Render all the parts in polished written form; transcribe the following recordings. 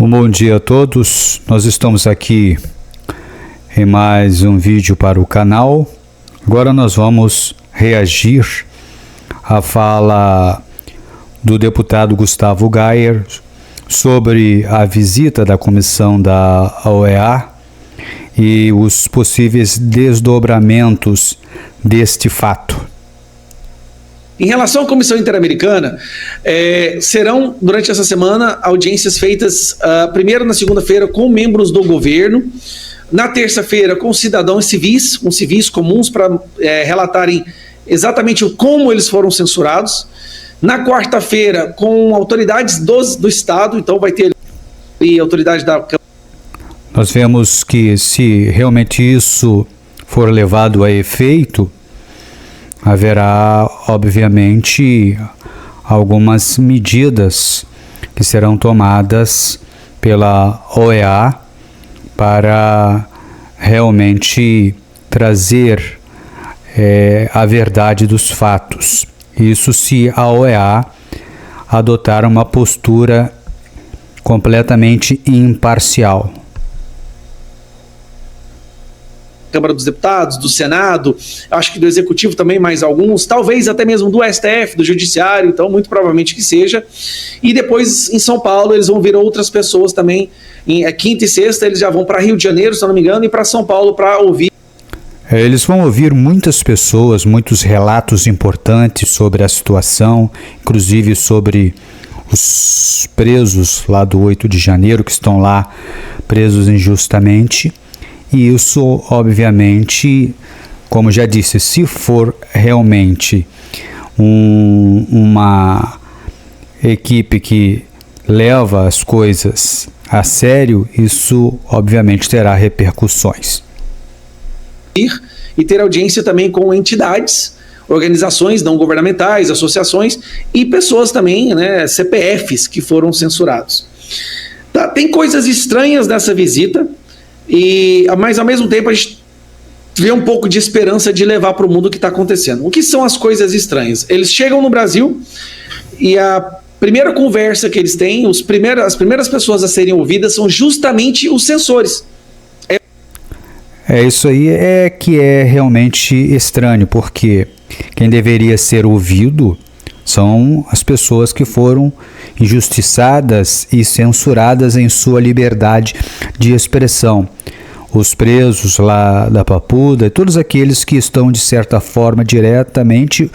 Um bom dia a todos. Nós estamos aqui em mais um vídeo para o canal. Agora nós vamos reagir à fala do deputado Gustavo Gayer sobre a visita da comissão da OEA e os possíveis desdobramentos deste fato. Em relação à Comissão Interamericana, serão, durante essa semana, audiências feitas primeiro na segunda-feira com membros do governo, na terça-feira com cidadãos civis, com civis comuns, para relatarem exatamente como eles foram censurados. Na quarta-feira, com autoridades do Estado, então vai ter autoridade da... Nós vemos que, se realmente isso for levado a efeito, haverá, obviamente, algumas medidas que serão tomadas pela OEA para realmente trazer a verdade dos fatos. Isso se a OEA adotar uma postura completamente imparcial. Câmara dos Deputados, do Senado, acho que do Executivo também, mais alguns, talvez até mesmo do STF, do Judiciário, então muito provavelmente que seja. E depois em São Paulo eles vão vir outras pessoas também, em quinta e sexta eles já vão para Rio de Janeiro, se eu não me engano, e para São Paulo para ouvir. Eles vão ouvir muitas pessoas, muitos relatos importantes sobre a situação, inclusive sobre os presos lá do 8 de janeiro, que estão lá presos injustamente. E isso, obviamente, como já disse, se for realmente uma equipe que leva as coisas a sério, isso, obviamente, terá repercussões. E ter audiência também com entidades, organizações não governamentais, associações e pessoas também, né, CPFs que foram censurados. Tá, tem coisas estranhas nessa visita, mas ao mesmo tempo a gente vê um pouco de esperança de levar para o mundo o que está acontecendo. O que são as coisas estranhas? Eles chegam no Brasil e a primeira conversa que eles têm, as primeiras pessoas a serem ouvidas são justamente os censores. Isso aí que é realmente estranho, porque quem deveria ser ouvido são as pessoas que foram injustiçadas e censuradas em sua liberdade de expressão. Os presos lá da Papuda e todos aqueles que estão, de certa forma, diretamente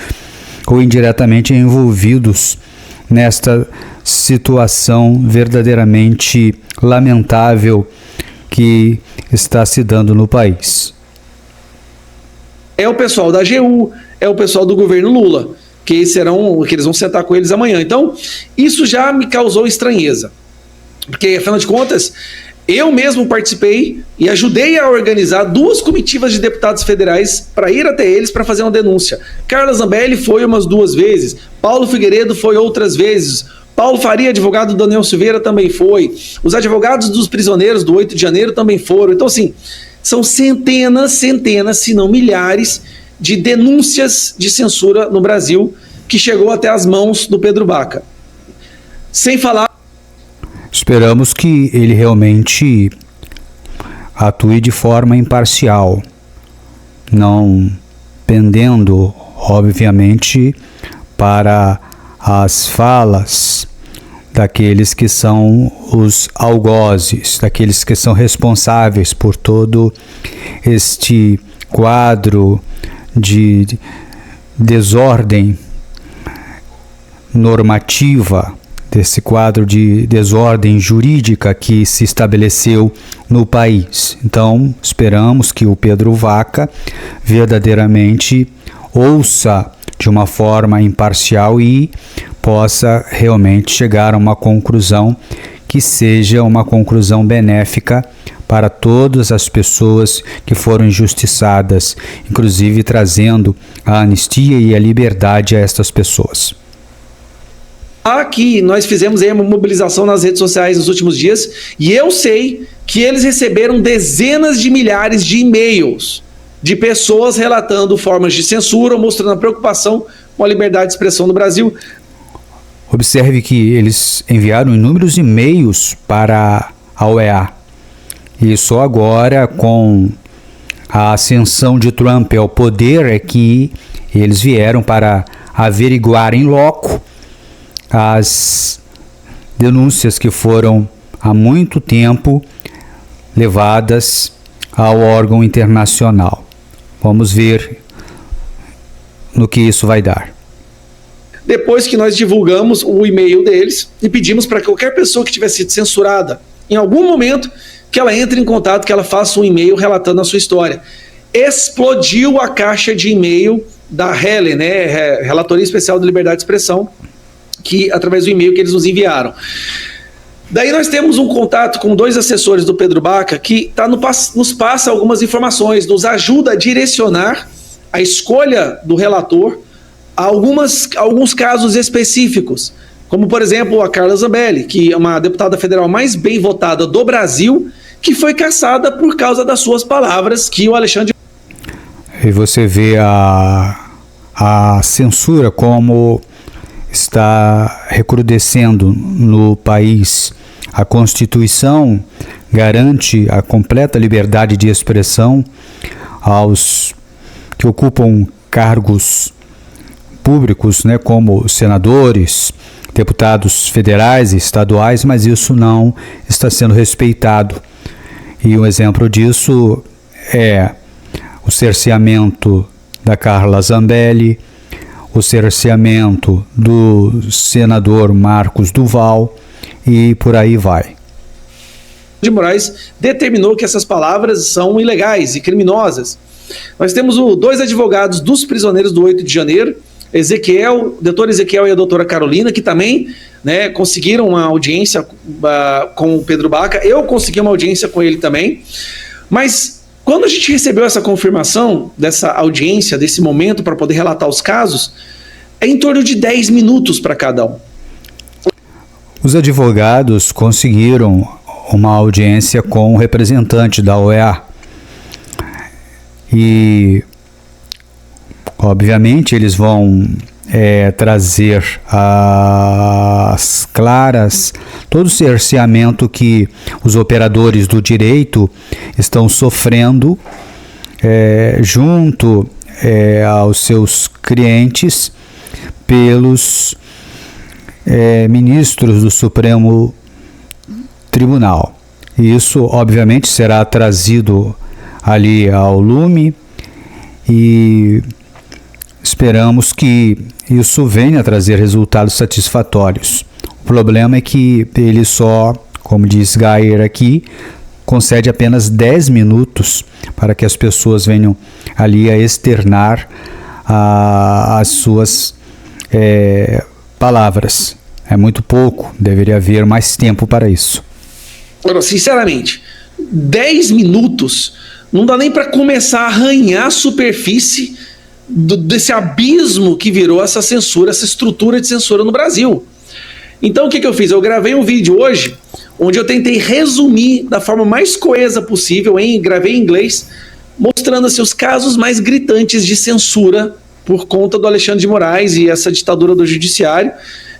ou indiretamente envolvidos nesta situação verdadeiramente lamentável que está se dando no país. É o pessoal da AGU, é o pessoal do governo Lula, que eles vão sentar com eles amanhã. Então, isso já me causou estranheza, porque, afinal de contas, eu mesmo participei e ajudei a organizar 2 comitivas de deputados federais para ir até eles para fazer uma denúncia. Carla Zambelli foi umas 2 vezes, Paulo Figueiredo foi outras vezes, Paulo Faria, advogado do Daniel Silveira, também foi, os advogados dos prisioneiros do 8 de janeiro também foram. Então, assim, são centenas, se não milhares, de denúncias de censura no Brasil que chegou até as mãos do Pedro Vaca. Sem falar... Esperamos que ele realmente atue de forma imparcial, não pendendo, obviamente, para as falas daqueles que são os algozes, daqueles que são responsáveis por todo este quadro de desordem normativa, desse quadro de desordem jurídica que se estabeleceu no país. Então, esperamos que o Pedro Vaca verdadeiramente ouça de uma forma imparcial e possa realmente chegar a uma conclusão que seja uma conclusão benéfica para todas as pessoas que foram injustiçadas, inclusive trazendo a anistia e a liberdade a estas pessoas. Aqui nós fizemos aí uma mobilização nas redes sociais nos últimos dias e eu sei que eles receberam dezenas de milhares de e-mails de pessoas relatando formas de censura, mostrando a preocupação com a liberdade de expressão no Brasil. Observe que eles enviaram inúmeros e-mails para a OEA. E só agora, com a ascensão de Trump ao poder, é que eles vieram para averiguar em loco as denúncias que foram há muito tempo levadas ao órgão internacional. Vamos ver no que isso vai dar. Depois que nós divulgamos o e-mail deles e pedimos para que qualquer pessoa que tivesse sido censurada em algum momento, que ela entre em contato, que ela faça um e-mail relatando a sua história. Explodiu a caixa de e-mail da HELE, né, Relatoria Especial de Liberdade de Expressão, que através do e-mail que eles nos enviaram. Daí nós temos um contato com 2 assessores do Pedro Baca que nos passa algumas informações, nos ajuda a direcionar a escolha do relator a alguns casos específicos, como por exemplo a Carla Zambelli, que é uma deputada federal mais bem votada do Brasil, que foi cassada por causa das suas palavras que o Alexandre... E você vê a censura como está recrudescendo no país. A Constituição garante a completa liberdade de expressão aos que ocupam cargos públicos, né, como senadores, deputados federais e estaduais, mas isso não está sendo respeitado. E um exemplo disso é o cerceamento da Carla Zambelli, o cerceamento do senador Marcos Duval e por aí vai. de Moraes determinou que essas palavras são ilegais e criminosas. Nós temos 2 advogados dos prisioneiros do 8 de janeiro, o doutor Ezequiel e a doutora Carolina, que também, né, conseguiram uma audiência com o Pedro Baca. Eu consegui uma audiência com ele também, mas quando a gente recebeu essa confirmação dessa audiência, desse momento para poder relatar os casos, é em torno de 10 minutos para cada um. Os advogados conseguiram uma audiência com o representante da OEA e, obviamente, eles vão trazer às claras todo o cerceamento que os operadores do direito estão sofrendo junto aos seus clientes pelos ministros do Supremo Tribunal. Isso, obviamente, será trazido ali ao lume e esperamos que isso venha a trazer resultados satisfatórios. O problema é que ele só, como diz Gayer aqui, concede apenas 10 minutos para que as pessoas venham ali a externar as suas palavras. É muito pouco, deveria haver mais tempo para isso. Agora, sinceramente, 10 minutos não dá nem para começar a arranhar a superfície desse abismo que virou essa censura, essa estrutura de censura no Brasil. Então o que eu fiz? Eu gravei um vídeo hoje onde eu tentei resumir da forma mais coesa possível, gravei em inglês, mostrando assim, os casos mais gritantes de censura por conta do Alexandre de Moraes e essa ditadura do judiciário,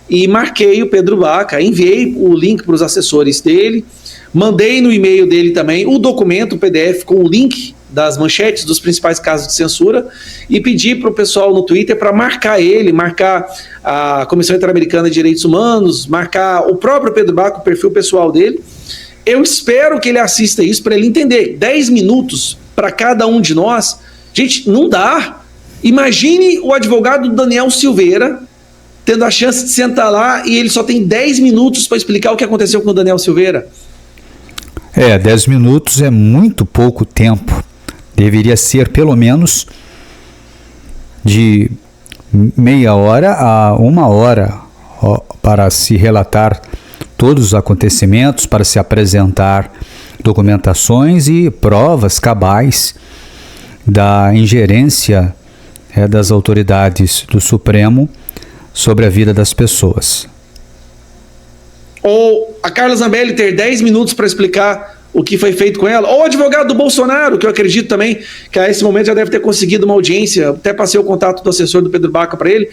e marquei o Pedro Baca, enviei o link para os assessores dele, mandei no e-mail dele também o documento, o PDF, com o link das manchetes dos principais casos de censura, e pedi para o pessoal no Twitter para marcar ele, marcar a Comissão Interamericana de Direitos Humanos, marcar o próprio Pedro Baca, o perfil pessoal dele. Eu espero que ele assista isso para ele entender. 10 minutos para cada um de nós, gente, não dá. Imagine o advogado Daniel Silveira tendo a chance de sentar lá e ele só tem 10 minutos para explicar o que aconteceu com o Daniel Silveira. 10 minutos é muito pouco tempo. Deveria ser pelo menos de meia hora a 1 hora para se relatar todos os acontecimentos, para se apresentar documentações e provas cabais da ingerência das autoridades do Supremo sobre a vida das pessoas. Ou a Carla Zambelli ter 10 minutos para explicar o que foi feito com ela, ou o advogado do Bolsonaro, que eu acredito também que a esse momento já deve ter conseguido uma audiência, até passei o contato do assessor do Pedro Baca para ele,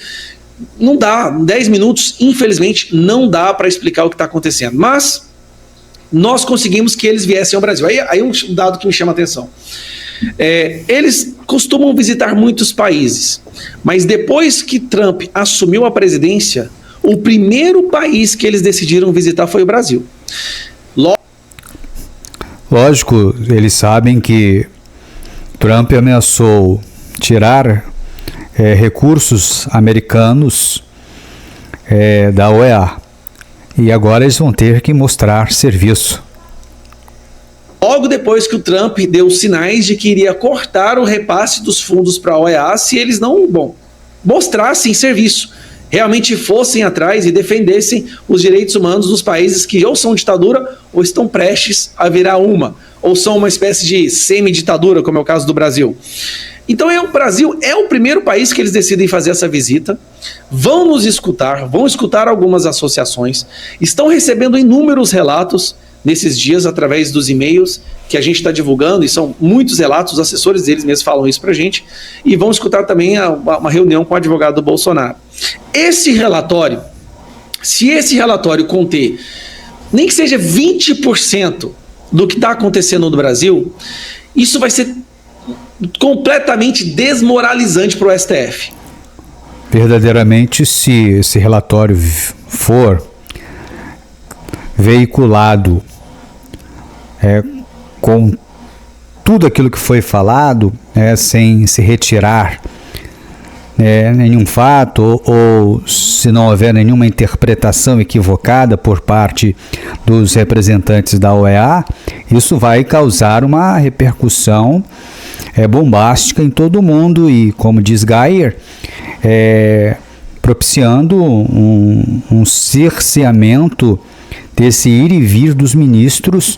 não dá, 10 minutos, infelizmente, não dá para explicar o que está acontecendo. Mas nós conseguimos que eles viessem ao Brasil. Aí um dado que me chama a atenção. Eles costumam visitar muitos países, mas depois que Trump assumiu a presidência, o primeiro país que eles decidiram visitar foi o Brasil. Lógico, eles sabem que Trump ameaçou tirar recursos americanos da OEA, e agora eles vão ter que mostrar serviço. Logo depois que o Trump deu sinais de que iria cortar o repasse dos fundos para a OEA se eles não, mostrassem serviço, realmente fossem atrás e defendessem os direitos humanos dos países que ou são ditadura ou estão prestes a virar ou são uma espécie de semi-ditadura, como é o caso do Brasil. Então o Brasil é o primeiro país que eles decidem fazer essa visita, vão nos escutar, vão escutar algumas associações, estão recebendo inúmeros relatos nesses dias através dos e-mails que a gente está divulgando, e são muitos relatos, os assessores deles mesmos falam isso para a gente, e vão escutar também uma reunião com o advogado do Bolsonaro. Esse relatório, se esse relatório conter nem que seja 20% do que está acontecendo no Brasil, isso vai ser completamente desmoralizante para o STF. Verdadeiramente, se esse relatório for veiculado com tudo aquilo que foi falado, sem se retirar nenhum fato, ou se não houver nenhuma interpretação equivocada por parte dos representantes da OEA, isso vai causar uma repercussão bombástica em todo o mundo e, como diz Geyer, propiciando um cerceamento desse ir e vir dos ministros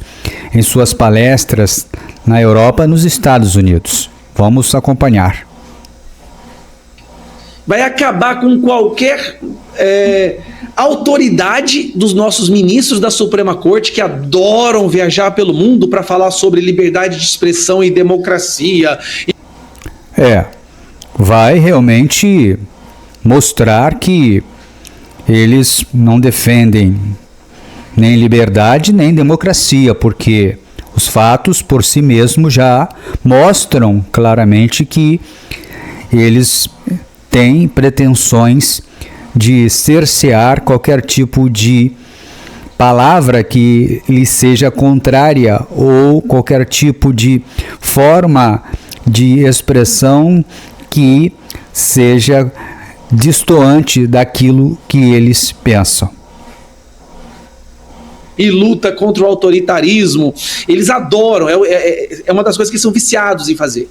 em suas palestras na Europa e nos Estados Unidos. Vamos acompanhar. Vai acabar com qualquer autoridade dos nossos ministros da Suprema Corte, que adoram viajar pelo mundo para falar sobre liberdade de expressão e democracia. Vai realmente mostrar que eles não defendem nem liberdade nem democracia, porque os fatos por si mesmos já mostram claramente que eles têm pretensões de cercear qualquer tipo de palavra que lhe seja contrária ou qualquer tipo de forma de expressão que seja distoante daquilo que eles pensam. E luta contra o autoritarismo, eles adoram, é uma das coisas que eles são viciados em fazer.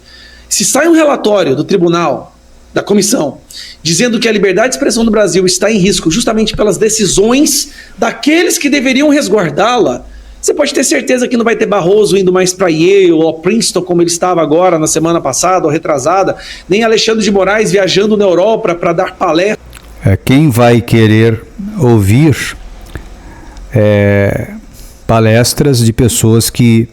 Se sai um relatório do tribunal, da comissão, dizendo que a liberdade de expressão no Brasil está em risco justamente pelas decisões daqueles que deveriam resguardá-la, você pode ter certeza que não vai ter Barroso indo mais para Yale ou Princeton, como ele estava agora na semana passada ou retrasada, nem Alexandre de Moraes viajando na Europa para dar palestra. Quem vai querer ouvir palestras de pessoas que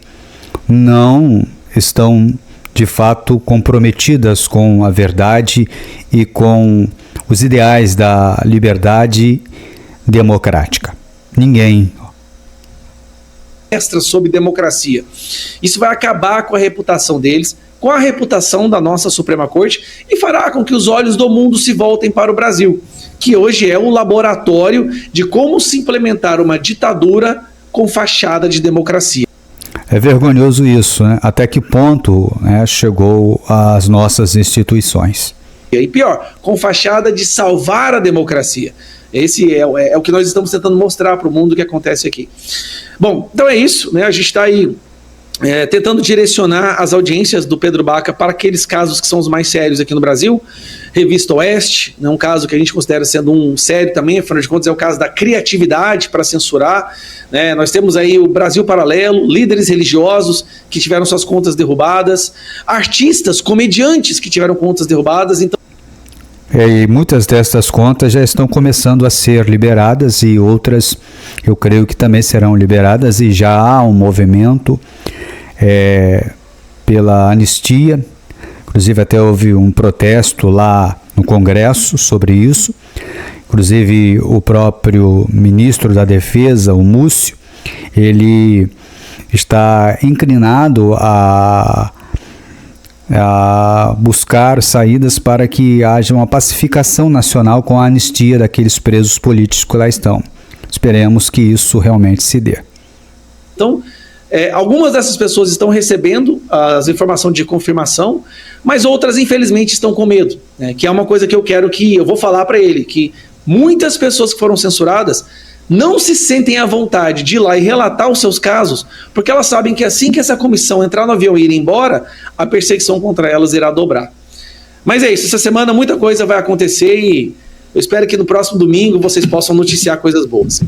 não estão de fato comprometidas com a verdade e com os ideais da liberdade democrática? Ninguém. Sobre democracia. Isso vai acabar com a reputação deles, com a reputação da nossa Suprema Corte, e fará com que os olhos do mundo se voltem para o Brasil, que hoje é o laboratório de como se implementar uma ditadura com fachada de democracia. É vergonhoso isso, né? Até que ponto chegou às nossas instituições. E pior, com fachada de salvar a democracia. Esse é o que nós estamos tentando mostrar para o mundo que acontece aqui. Bom, então é isso, né? A gente está aí tentando direcionar as audiências do Pedro Baca para aqueles casos que são os mais sérios aqui no Brasil. Revista Oeste, né, um caso que a gente considera sendo um sério também, afinal de contas é o caso da criatividade para censurar. Né? Nós temos aí o Brasil Paralelo, líderes religiosos que tiveram suas contas derrubadas, artistas, comediantes que tiveram contas derrubadas. Então, e muitas dessas contas já estão começando a ser liberadas e outras eu creio que também serão liberadas, e já há um movimento pela anistia. Inclusive até houve um protesto lá no Congresso sobre isso. Inclusive, o próprio ministro da Defesa, o Múcio, ele está inclinado a buscar saídas para que haja uma pacificação nacional com a anistia daqueles presos políticos que lá estão. Esperemos que isso realmente se dê. Então, algumas dessas pessoas estão recebendo as informações de confirmação, mas outras, infelizmente, estão com medo, né? Que é uma coisa que eu vou falar para ele, que muitas pessoas que foram censuradas não se sentem à vontade de ir lá e relatar os seus casos, porque elas sabem que assim que essa comissão entrar no avião e ir embora, a perseguição contra elas irá dobrar. Mas é isso, essa semana muita coisa vai acontecer e eu espero que no próximo domingo vocês possam noticiar coisas boas.